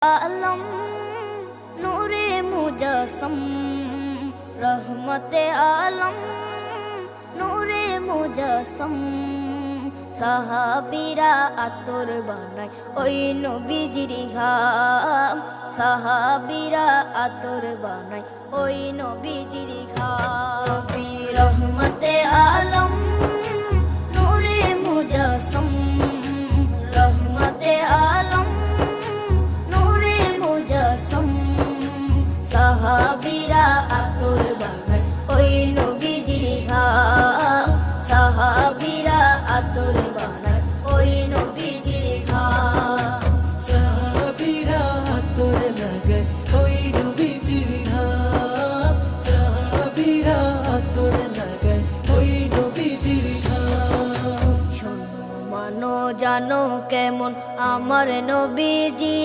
आलम नूरे मुजस्सम रहमते आलम नूरे मुजस्सम সাহাবীরা আতর বানায় ওই নবীজির ঘাম সাহাবীরা আতর বানায় ওই নবীজির ঘাম নবী রহমতে আলম নূরে মুজস্সম রহমতে আলম নূরে মুজস্সম সাহাবীরা আতর বানায় ওই নবীজির ঘাম সাহাবীরা আতর বানায় ওই নবীজির ঘাম সাহাবীরা আতর লাগায় ওই নবীজির ঘাম সাহাবীরা আতর লাগায় ওই নবীজির ঘাম শোনো মানো জানো কেমন আমার নবীজি।